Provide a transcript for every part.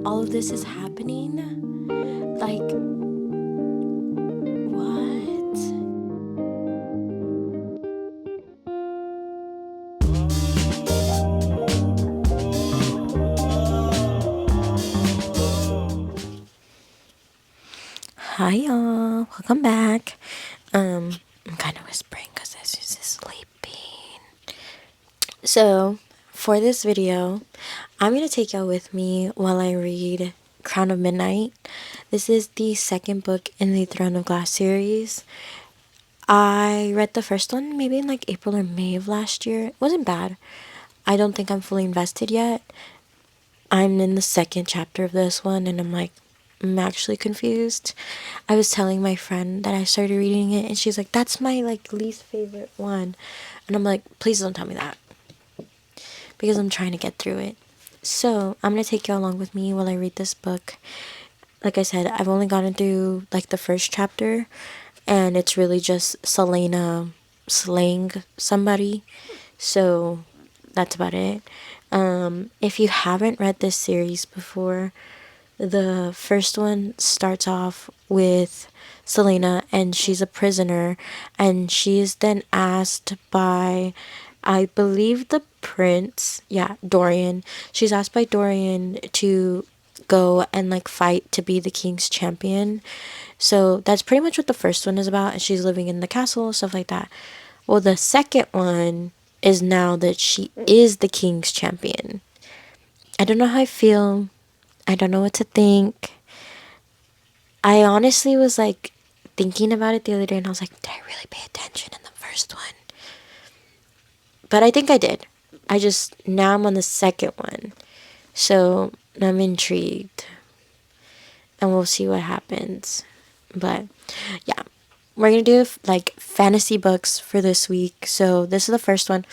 all of this is happening. Like, what? Hi y'all, welcome back. I'm kind of whispering because this is sleeping. So, for this video, I'm going to take y'all with me while I read Crown of Midnight. This is the second book in the Throne of Glass series. I read the first one maybe in like April or May of last year. It wasn't bad. I don't think I'm fully invested yet. I'm in the second chapter of this one and I'm actually confused. I was telling my friend that I started reading it and she's like, that's my like least favorite one. And I'm like, please don't tell me that. Because I'm trying to get through it. So I'm going to take you along with me while I read this book. Like I said, I've only gotten through like the first chapter. And it's really just Celaena slaying somebody. So that's about it. If you haven't read this series before, the first one starts off with Celaena and she's a prisoner and she is then asked by, I believe, the prince, Dorian. She's asked by Dorian to go and like fight to be the king's champion. So that's pretty much what the first one is about, and she's living in the castle, stuff like that. Well, the second one is now that she is the king's champion. I don't know how I feel. I don't know what to think. I honestly was like thinking about it the other day and I was like, did I really pay attention in the first one? But I think I did. Now I'm on the second one. So I'm intrigued. And we'll see what happens. But yeah, we're going to do like fantasy books for this week. So this is the first one.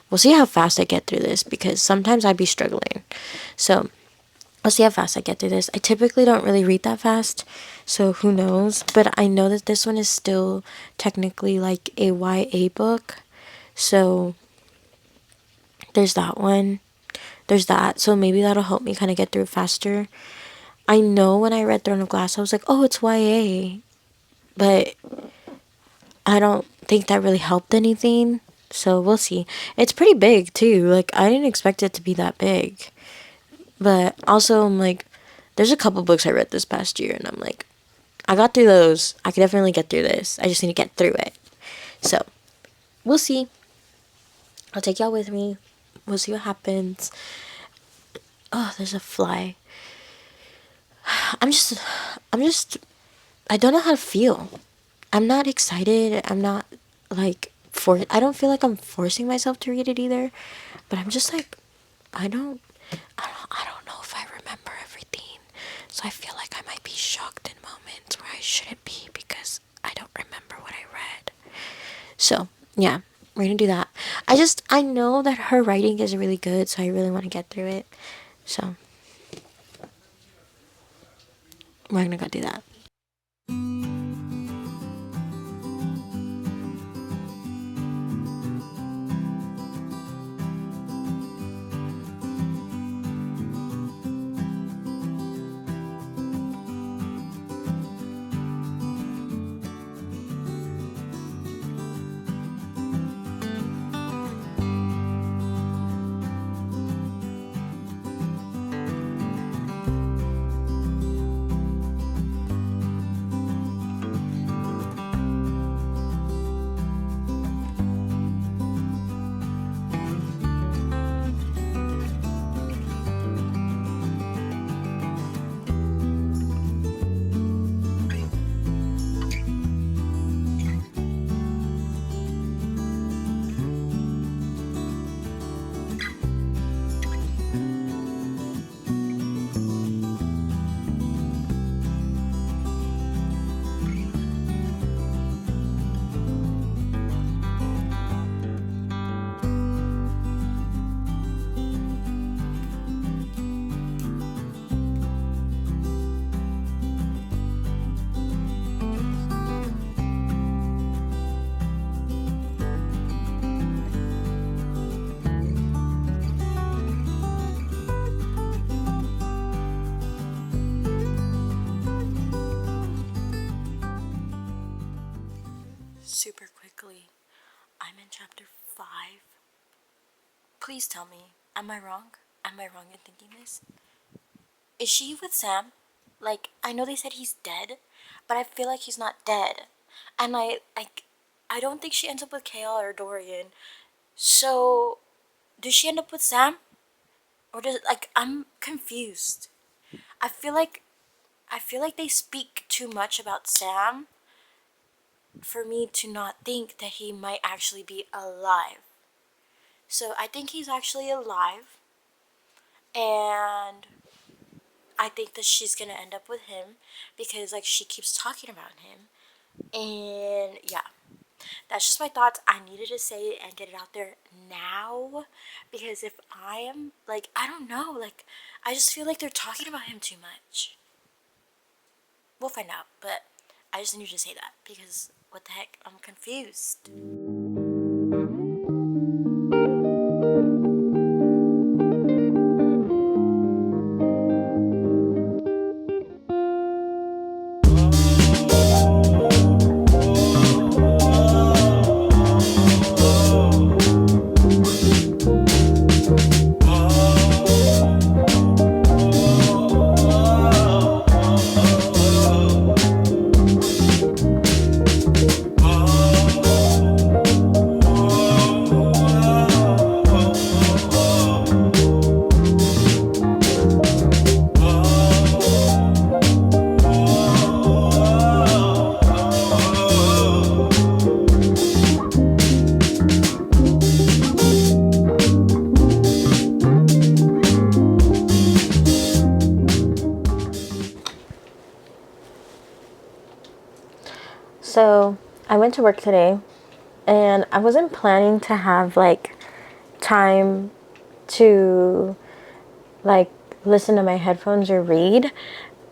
We'll see how fast I get through this because sometimes I'd be struggling. So I'll see how fast I get through this. I typically don't really read that fast, so who knows. But I know that this one is still technically like a YA book. So there's that one. There's that. So maybe that'll help me kind of get through it faster. I know when I read Throne of Glass, I was like, oh, it's YA. But I don't think that really helped anything. So we'll see. It's pretty big too. Like, I didn't expect it to be that big. But also, I'm like, there's a couple books I read this past year, and I'm like, I got through those. I could definitely get through this. I just need to get through it. So, we'll see. I'll take y'all with me. We'll see what happens. Oh, there's a fly. I'm just, I don't know how to feel. I'm not excited. I'm not, like, I don't feel like I'm forcing myself to read it either. But I'm just like, I don't know if I remember everything. So I feel like I might be shocked in moments where I shouldn't be because I don't remember what I read. So, yeah, we're going to do that. I know that her writing is really good, so I really want to get through it. So, we're going to go do that. super quickly. I'm in chapter 5. Please tell me, am I wrong? Am I wrong in thinking this? Is she with Sam? Like, I know they said he's dead, but I feel like he's not dead. And I don't think she ends up with Kale or Dorian. So, does she end up with Sam? Or does, like, I'm confused. I feel like they speak too much about Sam for me to not think that he might actually be alive. So I think he's actually alive, and I think that she's gonna end up with him because like she keeps talking about him. And yeah, that's just my thoughts. I needed to say it and get it out there now because if I am like, I don't know, like I just feel like they're talking about him too much. We'll find out, but I just needed to say that because what the heck, I'm confused. So I went to work today and I wasn't planning to have like time to like listen to my headphones or read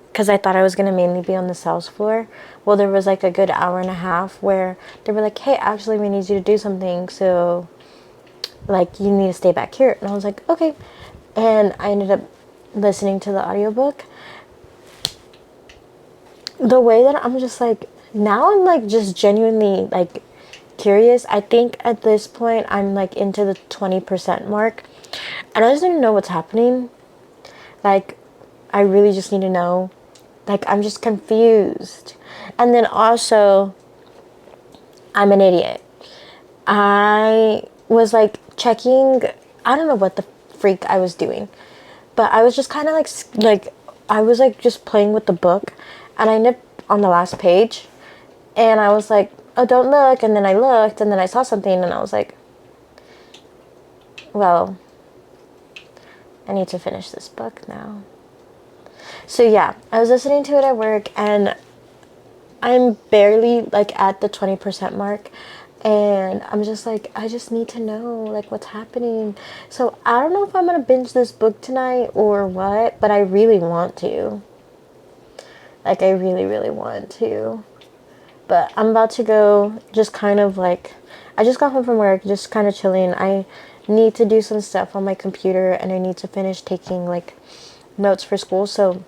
because I thought I was going to mainly be on the sales floor. Well, there was like a good hour and a half where they were like, hey, actually we need you to do something, so like you need to stay back here. And I was like, okay. And I ended up listening to the audiobook. The way that I'm just like, now I'm like just genuinely like curious. I think at this point I'm like into the 20% mark and I just need to know what's happening. Like I really just need to know. Like I'm just confused. And then also I'm an idiot. I was like checking, I don't know what the freak I was doing, but I was just kind of like I was like just playing with the book and I nipped on the last page and I was like, oh, don't look. And then I looked and then I saw something and I was like, well, I need to finish this book now. So yeah, I was listening to it at work and I'm barely like at the 20% mark and I'm just like, I just need to know like what's happening. So I don't know if I'm gonna binge this book tonight or what, but I really want to. Like I really, really want to. But I'm about to go just kind of like, I just got home from work, just kind of chilling. I need to do some stuff on my computer and I need to finish taking like notes for school. So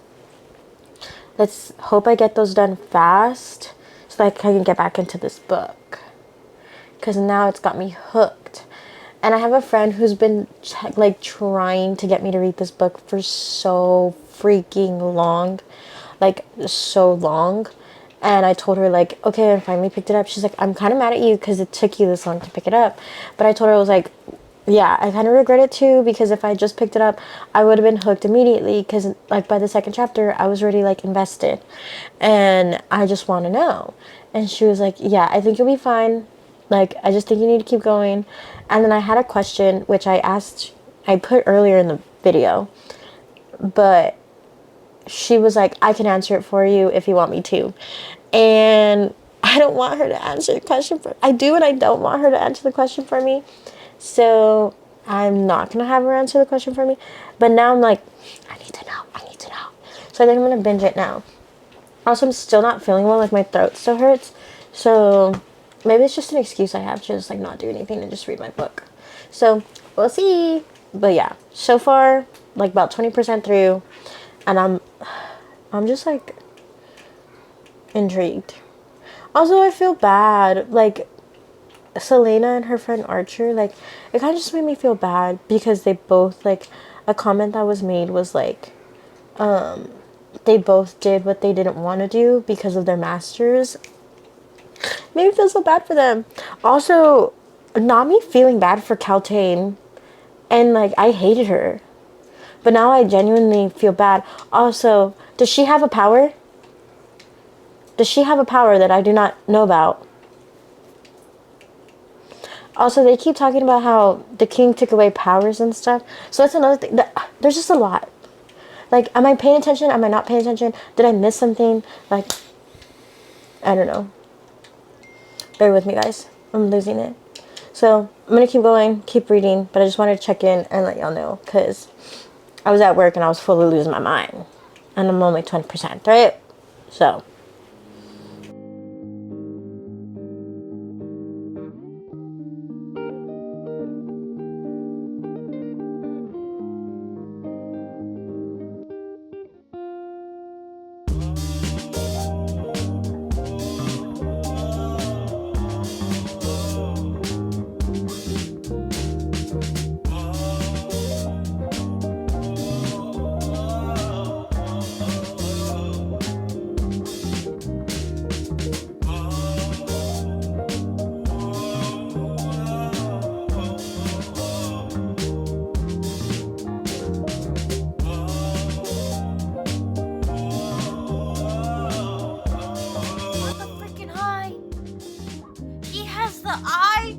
let's hope I get those done fast so that I can get back into this book. Because now it's got me hooked. And I have a friend who's been like trying to get me to read this book for so freaking long. Like so long. And I told her like, okay, I finally picked it up. She's like, I'm kind of mad at you because it took you this long to pick it up. But I told her, I was like, yeah, I kind of regret it too because if I just picked it up, I would have been hooked immediately because like by the second chapter, I was already like invested and I just want to know. And she was like, yeah, I think you'll be fine. Like, I just think you need to keep going. And then I had a question, which I put earlier in the video, but she was like, I can answer it for you if you want me to. And I don't want her to answer the question I do and I don't want her to answer the question for me. So I'm not going to have her answer the question for me. But now I'm like, I need to know. So I think I'm going to binge it now. Also, I'm still not feeling well. Like, my throat still hurts. So maybe it's just an excuse I have to just, like, not do anything and just read my book. So we'll see. But yeah, so far, like, about 20% through. And I'm just, like, intrigued. Also, I feel bad. Like, Celaena and her friend Archer, like, it kind of just made me feel bad because they both, like, a comment that was made was like, they both did what they didn't want to do because of their masters. Made me feel so bad for them. Also, not me feeling bad for Caltaine, and like, I hated her. But now I genuinely feel bad. Also, does she have a power? Does she have a power that I do not know about? Also, they keep talking about how the king took away powers and stuff. So that's another thing. There's just a lot. Like, am I paying attention? Am I not paying attention? Did I miss something? Like, I don't know. Bear with me, guys. I'm losing it. So, I'm going to keep going, keep reading, but I just wanted to check in and let y'all know, because I was at work and I was fully losing my mind. And I'm only 20%, right? So, the freaking eye? He has the eye?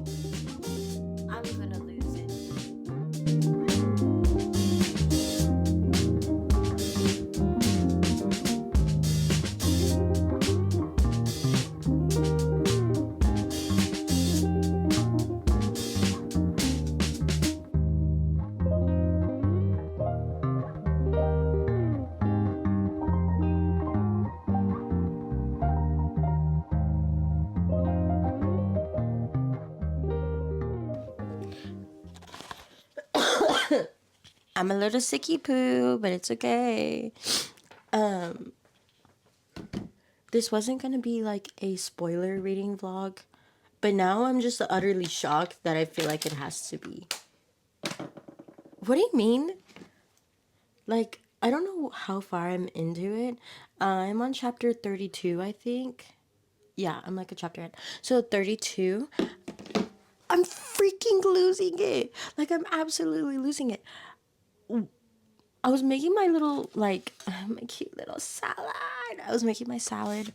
I'm gonna lose it. I'm a little sicky poo, but it's okay. This wasn't gonna be like a spoiler reading vlog, but now I'm just utterly shocked that I feel like it has to be. What do you mean? Like, I don't know how far I'm into it. I'm on chapter 32, I think. Yeah, I'm like a chapter ahead. So 32, I'm freaking losing it. Like, I'm absolutely losing it. I was making my little, like, my cute little salad. I was making my salad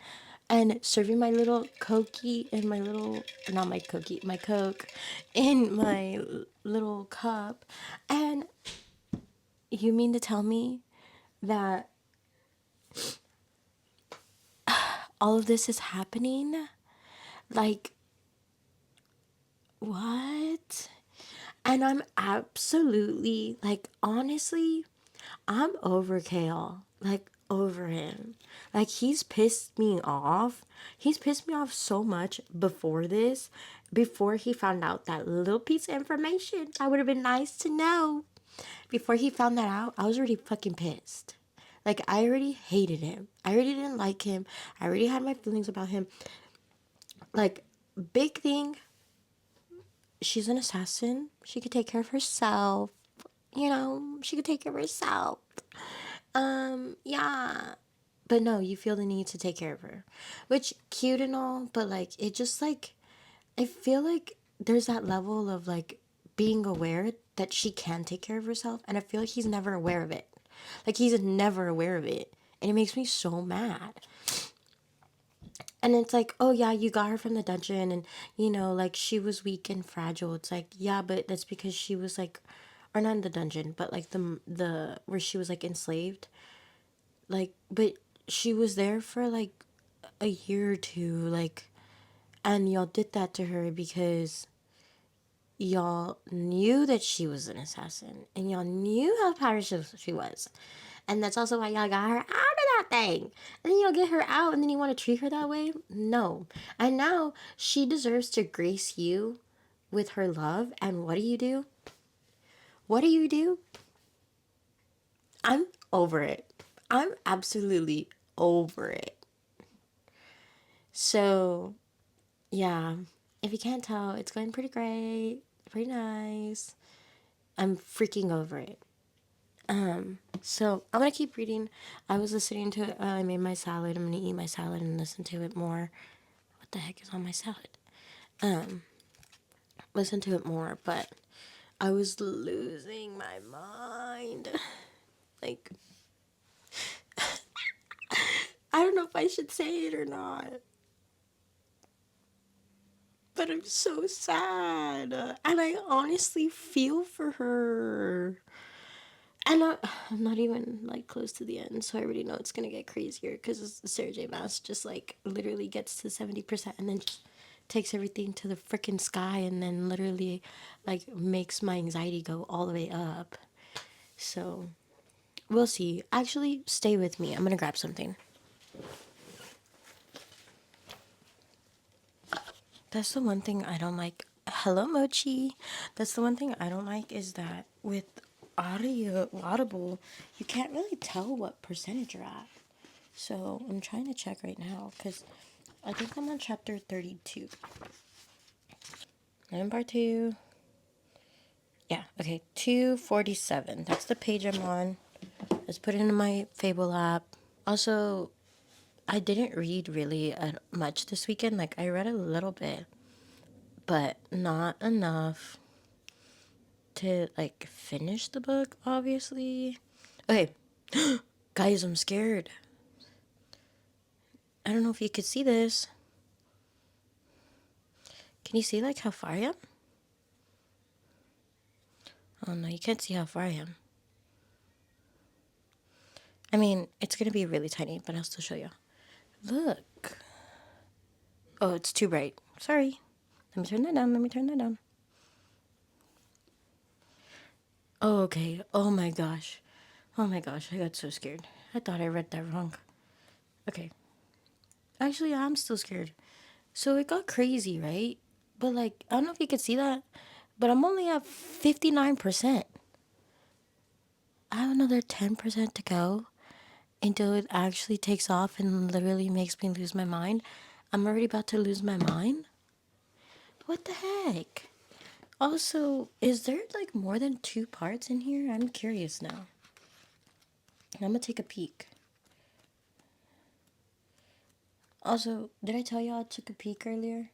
and serving my little Cokey in my little, not my Cokey, my Coke in my little cup. And you mean to tell me that all of this is happening? Like, what? And I'm absolutely, like, honestly, I'm over Kale. Like, over him. Like, he's pissed me off. He's pissed me off so much before this. Before he found out that little piece of information that would have been nice to know. Before he found that out, I was already fucking pissed. Like, I already hated him. I already didn't like him. I already had my feelings about him. Like, big thing, she's an assassin. She could take care of herself. You know, she could take care of herself. Yeah. But no, you feel the need to take care of her. Which, cute and all, but like, it just like, I feel like there's that level of like being aware that she can take care of herself. And I feel like he's never aware of it. Like, he's never aware of it. And it makes me so mad. And it's like, oh yeah, you got her from the dungeon and, you know, like, she was weak and fragile. It's like, yeah, but that's because she was like, or not in the dungeon, but like where she was like enslaved. Like, but she was there for like a year or two, like, and y'all did that to her because y'all knew that she was an assassin and y'all knew how powerful she was. And that's also why y'all got her out of that thing. And then y'all get her out and then you want to treat her that way? No. And now she deserves to grace you with her love. And what do you do? What do you do? I'm over it. I'm absolutely over it. So, yeah. if you can't tell, it's going pretty great, pretty nice. I'm freaking over it. So I'm gonna keep reading. I was listening to it. I made my salad. I'm gonna eat my salad and listen to it more. What the heck is on my salad? Listen to it more, but I was losing my mind. Like, I don't know if I should say it or not, but I'm so sad, and I honestly feel for her. And I'm not even like close to the end, so I already know it's gonna get crazier because Sarah J. Maas just like literally gets to 70% and then just takes everything to the freaking sky and then literally like makes my anxiety go all the way up. So we'll see. Actually, stay with me. I'm gonna grab something. That's the one thing I don't like. Hello, Mochi. That's the one thing I don't like is that with Audible, you can't really tell what percentage you're at. So I'm trying to check right now because I think I'm on chapter 32. I'm in part 2. Yeah, okay, 247. That's the page I'm on. Let's put it in my Fable app. Also, I didn't read really much this weekend. Like, I read a little bit, but not enough to, like, finish the book, obviously. Okay, guys, I'm scared. I don't know if you could see this. Can you see, like, how far I am? Oh, no, you can't see how far I am. I mean, it's going to be really tiny, but I'll still show you. Look. Oh, it's too bright. Sorry. Let me turn that down. Let me turn that down. Oh, okay. Oh my gosh. Oh my gosh. I got so scared. I thought I read that wrong. Okay. Actually, I'm still scared. So it got crazy, right? But like, I don't know if you could see that, but I'm only at 59%. I have another 10% to go until it actually takes off and literally makes me lose my mind. I'm already about to lose my mind. What the heck? Also, is there like more than 2 parts in here? I'm curious now. I'm gonna take a peek. Also, did I tell y'all I took a peek earlier?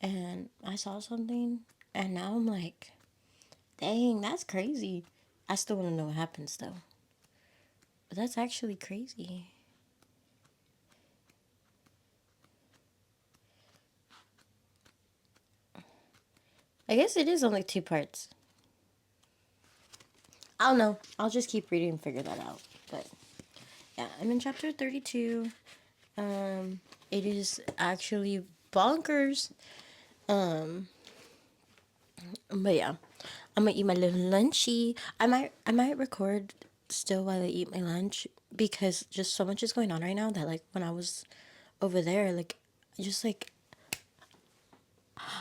And I saw something, and now I'm like, dang, that's crazy. I still wanna know what happens though. But that's actually crazy. I guess it is only 2 parts. I don't know. I'll just keep reading and figure that out. But yeah, I'm in chapter 32. It is actually bonkers. But yeah, I'm gonna eat my little lunchy. I might record still while I eat my lunch because just so much is going on right now that like when I was over there, like just like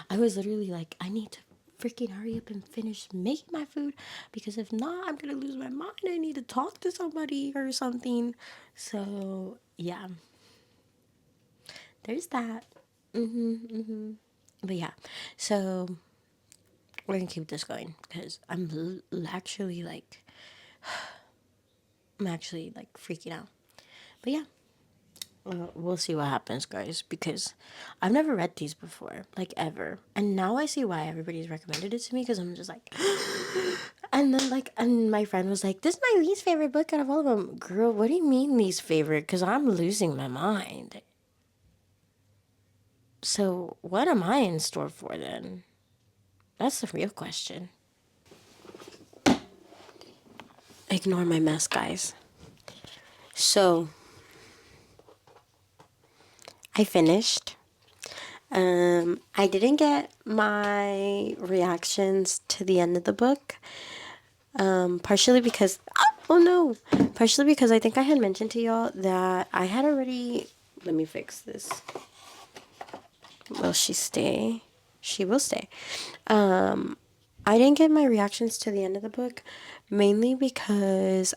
I was literally like I need to freaking hurry up and finish making my food because if not I'm gonna lose my mind. I need to talk to somebody or something. So yeah, there's that. But yeah, so we're gonna keep this going because actually like I'm actually like freaking out. But yeah, we'll see what happens, guys, because I've never read these before, like ever, and now I see why everybody's recommended it to me because I'm just like, and then like, and my friend was like, "This is my least favorite book out of all of them." Girl, what do you mean least favorite? Because I'm losing my mind. So what am I in store for then? That's the real question. Ignore my mess, guys. So I finished. I didn't get my reactions to the end of the book. Partially because, oh no, partially because I think I had mentioned to y'all that I had already. Let me fix this. Will she stay? She will stay. I didn't get my reactions to the end of the book mainly because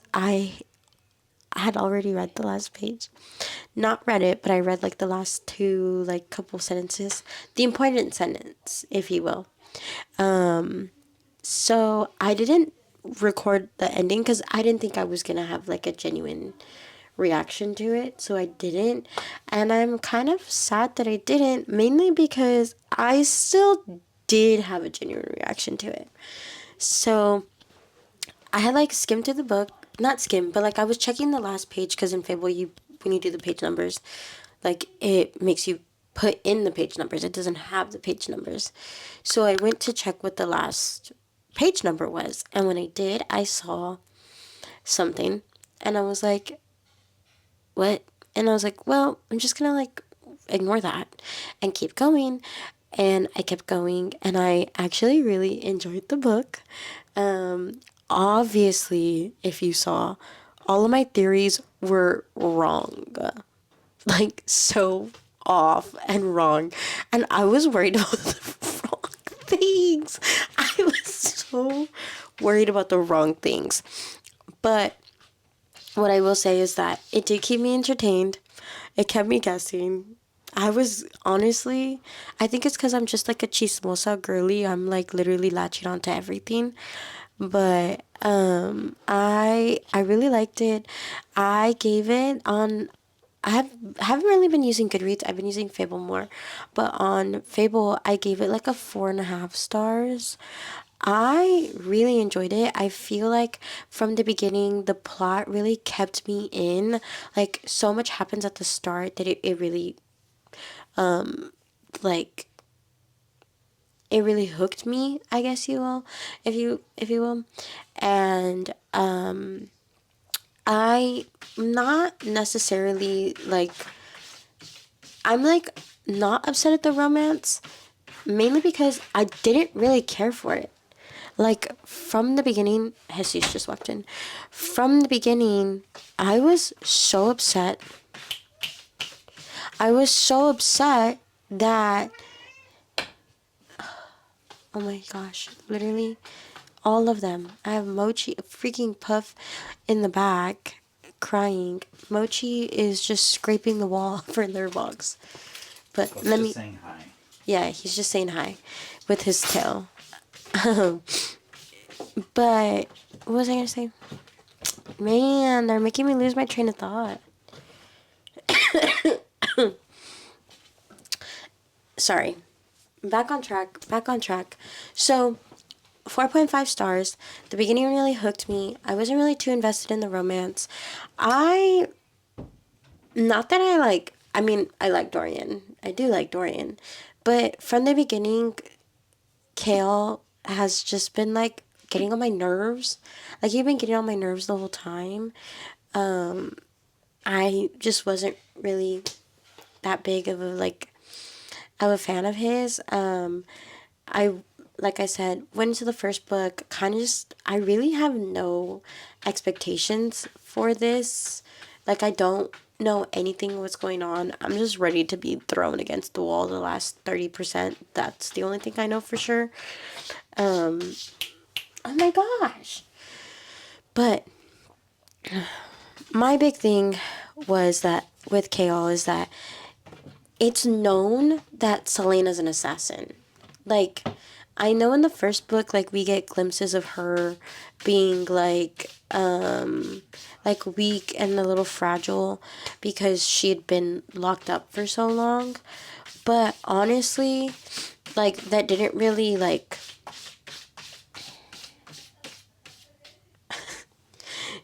I had already read the last page. Not read it, but I read like the last two, like, couple sentences. The important sentence, if you will. So I didn't record the ending because I didn't think I was gonna have like a genuine reaction to it, so I didn't. And I'm kind of sad that I didn't, mainly because I still did have a genuine reaction to it. So I had like skimmed through the book, not skimmed, but like I was checking the last page because in Fable, you when you do the page numbers, like it makes you put in the page numbers. It doesn't have the page numbers. So I went to check what the last page number was, and when I did, I saw something, and I was like, "What?" And I was like, "Well, I'm just gonna like ignore that and keep going." And I kept going, and I actually really enjoyed the book. Obviously, if you saw, all of my theories were wrong. Like, so off and wrong. And I was worried about the wrong things. I was so worried about the wrong things. But what I will say is that it did keep me entertained. It kept me guessing. I was honestly, I think it's because I'm just like a chismosa girly. I'm like literally latching on to everything. But I really liked it. I gave it on. Haven't really been using Goodreads. I've been using Fable more, but on Fable I gave it like a 4.5 stars. I really enjoyed it. I feel like from the beginning the plot really kept me in. Like so much happens at the start that it really like it really hooked me, I guess you will, if you will. And I not necessarily like I'm like not upset at the romance, mainly because I didn't really care for it. Like from the beginning, Jesus just walked in. From the beginning, I was so upset. I was so upset that, oh my gosh, literally all of them. I have Mochi, freaking Puff in the back, crying. Mochi is just scraping the wall for their box. But Well, let just me. saying hi. Yeah, he's just saying hi with his tail. But what was I gonna say? Man, they're making me lose my train of thought. Sorry. Back on track. Back on track. So, 4.5 stars. The beginning really hooked me. I wasn't really too invested in the romance. I. Not that I like. I mean, I like Dorian. I do like Dorian. But from the beginning, Kale has just been like getting on my nerves. Like, he's been getting on my nerves the whole time. I just wasn't really that big of a fan of his. I like I said, went into the first book kind of just I really have no expectations for this. Like I don't know anything what's going on. I'm just ready to be thrown against the wall the last 30%. That's the only thing I know for sure. Oh my gosh. But my big thing was that with Kale is that it's known that Celaena's an assassin. Like, I know in the first book, like, we get glimpses of her being, like weak and a little fragile because she had been locked up for so long. But honestly, like, that didn't really, like...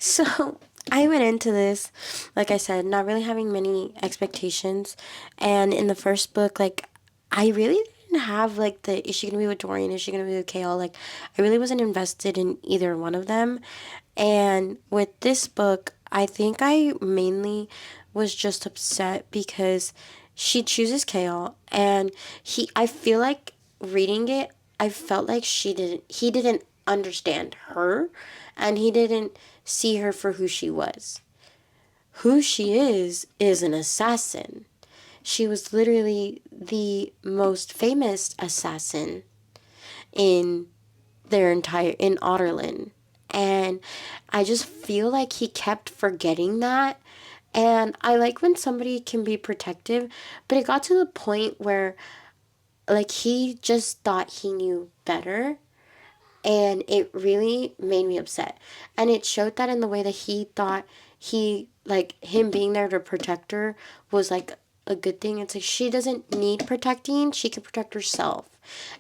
So, I went into this, like I said, not really having many expectations. And in the first book, like, I really didn't have, like, the is she going to be with Dorian? Is she going to be with Kale? Like, I really wasn't invested in either one of them. And with this book, I think I mainly was just upset because she chooses Kale. And I feel like reading it, I felt like he didn't understand her and he didn't see her for who she was. Who she is an assassin. She was literally the most famous assassin in in Otterlin. And I just feel like he kept forgetting that. And I like when somebody can be protective, but it got to the point where like he just thought he knew better, and it really made me upset. And it showed that in the way that he thought he, like, him being there to protect her was like a good thing. It's like she doesn't need protecting, she can protect herself.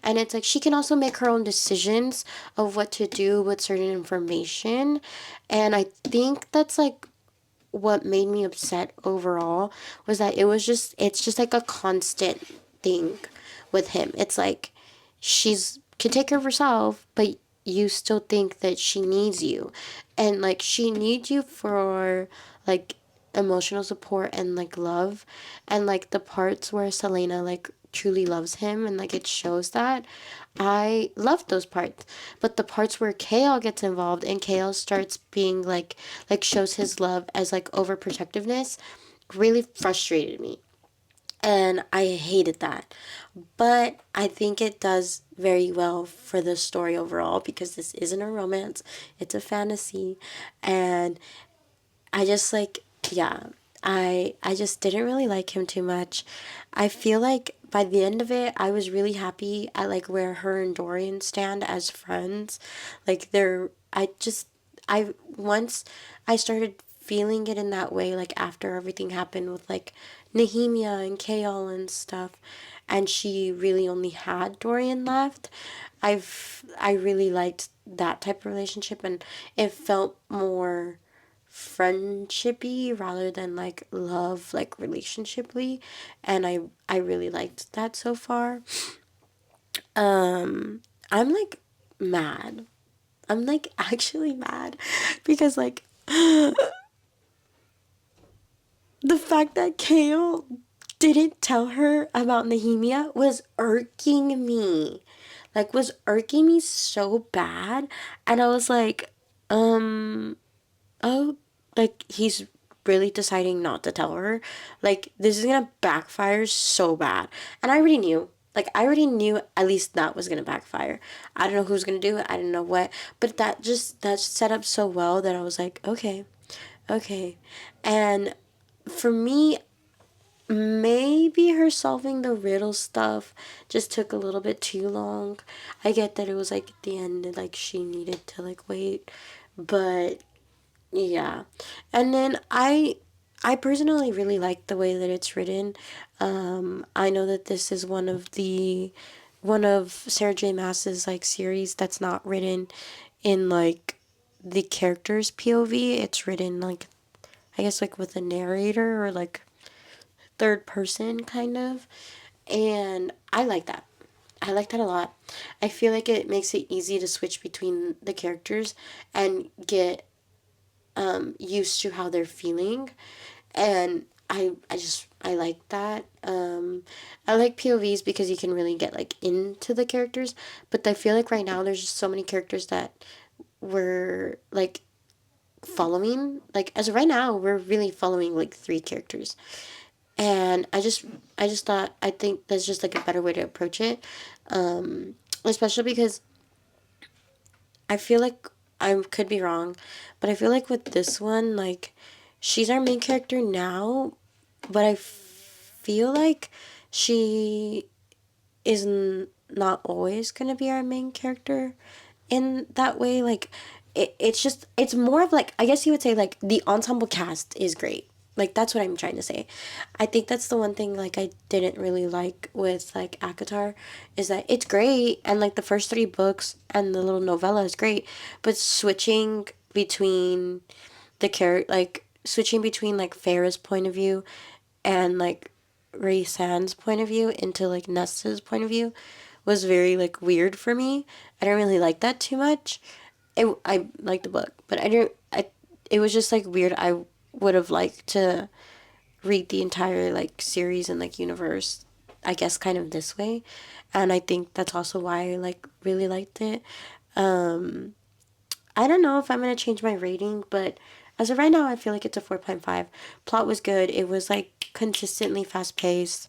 And it's like she can also make her own decisions of what to do with certain information. And I think that's like what made me upset overall, was that it's just like a constant thing with him. It's like she's can take care of herself, but you still think that she needs you. And like she needs you for like emotional support and like love, and like the parts where Celaena like truly loves him and like it shows that, I love those parts. But the parts where Kale gets involved and Kale starts being like shows his love as like overprotectiveness really frustrated me. And I hated that. But I think it does very well for the story overall, because this isn't a romance, it's a fantasy. And I just like, yeah, I just didn't really like him too much. I feel like by the end of it, I was really happy at like where her and Dorian stand as friends. Like they're I once I started feeling it in that way, like after everything happened with like Nehemia and Kale and stuff, and she really only had Dorian left. I really liked that type of relationship, and it felt more friendshipy rather than like love, like relationshiply. And I really liked that so far. I'm like mad. I'm like actually mad because like the fact that Kale didn't tell her about Nehemia was irking me. Like was irking me so bad. And I was like, oh, like he's really deciding not to tell her. Like this is gonna backfire so bad. And I already knew. Like I already knew at least that was gonna backfire. I don't know who's gonna do it. I didn't know what. But that set up so well that I was like, okay, okay. And for me, maybe her solving the riddle stuff just took a little bit too long. I get that it was like at the end, like she needed to like wait, but yeah. And then I personally really like the way that it's written. I know that this is one of Sarah J. Maas's like series that's not written in like the character's POV. It's written like, I guess like with a narrator or like third person kind of. And I like that. I like that a lot. I feel like it makes it easy to switch between the characters and get used to how they're feeling. And I like that. I like POVs because you can really get like into the characters, but I feel like right now there's just so many characters that we're like following. Like as of right now, we're really following like three characters. And I just thought, I think that's just like a better way to approach it. Especially because I feel like I could be wrong, but I feel like with this one, like she's our main character now, but I feel like she is not always gonna be our main character in that way. Like it's just it's more of like, I guess you would say like the ensemble cast is great. Like that's what I'm trying to say. I think that's the one thing like I didn't really like with like Akatar, is that it's great and like the first three books and the little novella is great, but switching between like Farah's point of view and like Ray Sand's point of view into like Nesta's point of view was very like weird for me. I don't really like that too much. I like the book, but I don't. It was just like weird. I would have liked to read the entire like series and like universe, I guess, kind of this way, and I think that's also why I like really liked it. I don't know if I'm gonna change my rating, but as of right now, I feel like it's a 4.5. Plot was good. It was like consistently fast paced.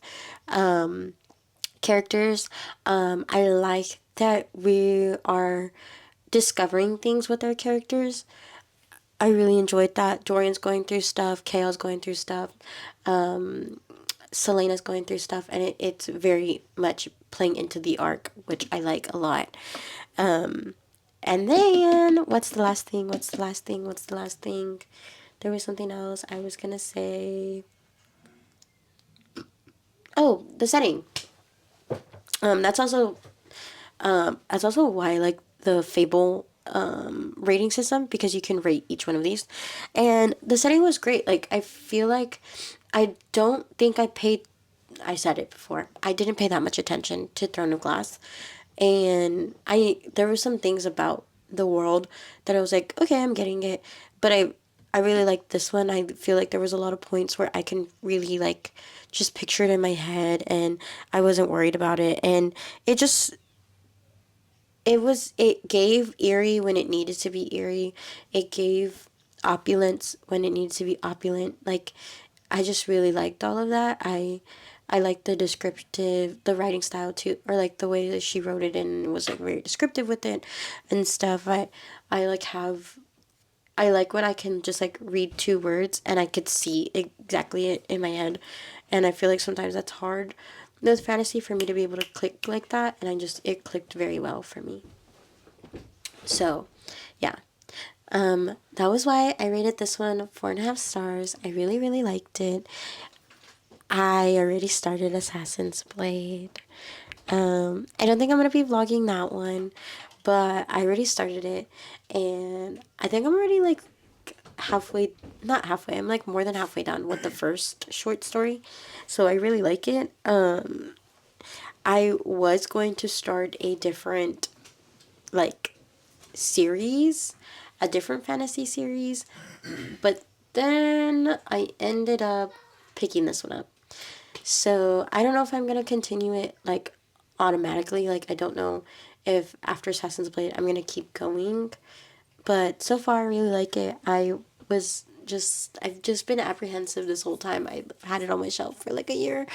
Characters, I like that we are discovering things with their characters. I really enjoyed that. Dorian's going through stuff, Kale's going through stuff, Celaena's going through stuff, and it's very much playing into the arc, which I like a lot. And then, what's the last thing? What's the last thing? What's the last thing? There was something else I was gonna say. Oh, the setting. That's also why I like the Fable rating system, because you can rate each one of these, and the setting was great. Like, I feel like I don't think I paid. I said it before. I didn't pay that much attention to Throne of Glass, and there were some things about the world that I was like, okay, I'm getting it, but I really liked this one. I feel like there was a lot of points where I can really like just picture it in my head, and I wasn't worried about it, and it gave eerie when it needed to be eerie. It gave opulence when it needed to be opulent. Like, I just really liked all of that. I liked the writing style too, or like the way that she wrote it and was like very descriptive with it and stuff. I like have I like when I can just like read two words and I could see exactly it in my head. And I feel like sometimes that's hard with fantasy for me to be able to click like that. And it clicked very well for me. So, yeah. That was why I rated this one 4.5 stars. I really, really liked it. I already started Assassin's Blade. I don't think I'm gonna be vlogging that one, but I already started it, and I think I'm already like halfway, not halfway, I'm like more than halfway done with the first short story, so I really like it. I was going to start a different, like, series, a different fantasy series, but then I ended up picking this one up. So I don't know if I'm gonna continue it like automatically. Like, I don't know if after Assassin's Blade I'm gonna keep going. But so far I really like it. I've just been apprehensive this whole time. I've had it on my shelf for like a year.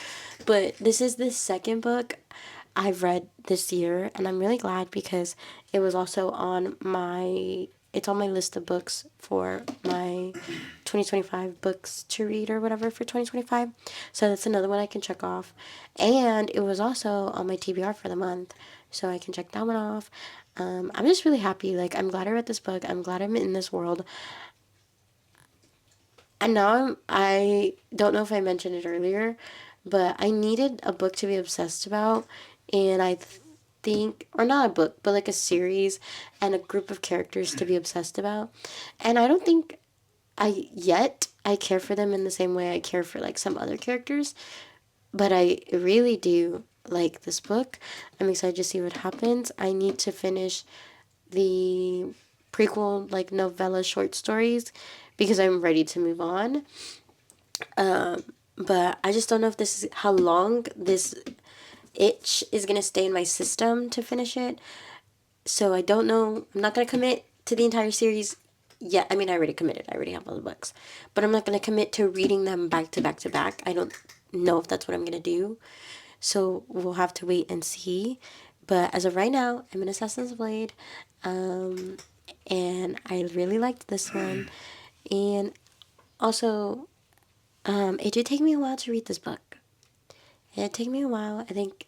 But this is the second book I've read this year, and I'm really glad because it was also on my it's on my list of books for my 2025 books to read or whatever for 2025. So that's another one I can check off. And it was also on my TBR for the month. So I can check that one off. I'm just really happy. Like, I'm glad I read this book. I'm glad I'm in this world. And now I don't know if I mentioned it earlier, but I needed a book to be obsessed about. And I think, or not a book, but like a series and a group of characters to be obsessed about. And I don't think I care for them in the same way I care for like some other characters, but I really do like this book. I'm excited to see what happens. I need to finish the prequel like novella short stories because I'm ready to move on. But I just don't know if this is how long this itch is gonna stay in my system to finish it. So I don't know. I'm not gonna commit to the entire series yet. I mean, I already committed. I already have all the books, but I'm not gonna commit to reading them back to back to back. I don't know if that's what I'm gonna do. So we'll have to wait and see. But as of right now, I'm in Assassin's Blade, and I really liked this one. And also, it did take me a while to read this book. It took me a while. I think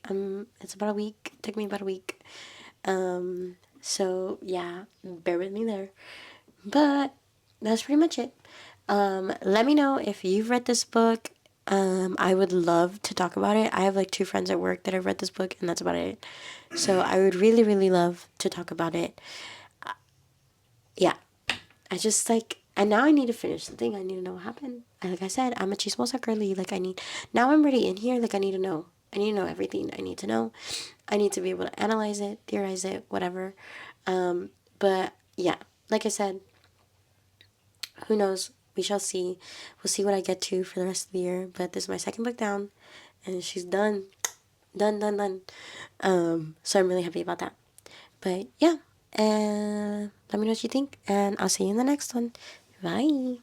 it's about a week. It took me about a week. So yeah, bear with me there. But that's pretty much it. Let me know if you've read this book. I would love to talk about it. I have like two friends at work that have read this book, and that's about it. So I would really, really love to talk about it. Yeah, I just like, and now I need to finish the thing. I need to know what happened. And like I said, I'm a chismosa girly. Like, now I'm ready in here. Like, I need to know. I need to know everything I need to know. I need to be able to analyze it, theorize it, whatever. But yeah, like I said, who knows? We shall see. We'll see what I get to for the rest of the year. But this is my second book down, and she's done. Done, done, done. So I'm really happy about that. But yeah, and let me know what you think, and I'll see you in the next one. Bye.